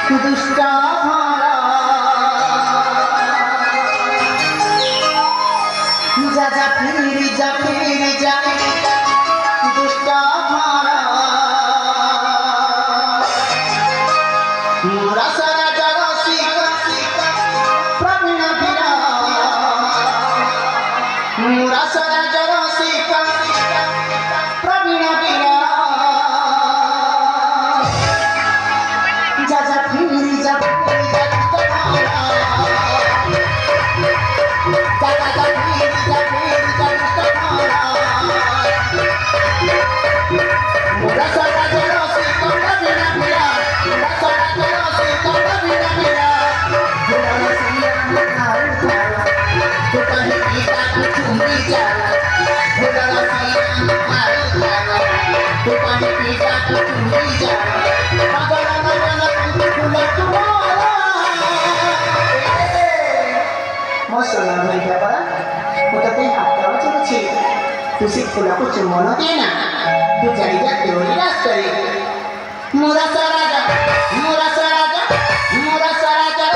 দুষ্টা ভাড়া যা যা ফিরি যা ফিরি যা দুষ্টা ভাড়া মোরা সারা যারা শিকা প্রবীণ বিরা মোরা সারা যারা শিকা প্রবীণ বিরা যা যা ফিরি যা ফিরি যা দুষ্টা ভাড়া যা যা যা ফিরি যা ফিরি যা দুষ্টা ভাড়া মোরা সারা যারা শিকা প্রবীণ বিরা মোরা সারা যারা শিকা প্রবীণ বিরা মোরা সিয়া মার খালা তো কहीं पीता कुछ भी जाला मोरा सिया मार खाला तो कहीं पीता कुछ भी जाला पागल मगन फूल तुम्हारा मौसला भाई बाबा ওটাতে হাতটাও চলেছে তুই ফুলাকে চুম্বন দিয়ে না তুই চারিটা দেওয়ালি রাস্তায় মোরা সারা যা মোরা সারা যা মোরা সারা যা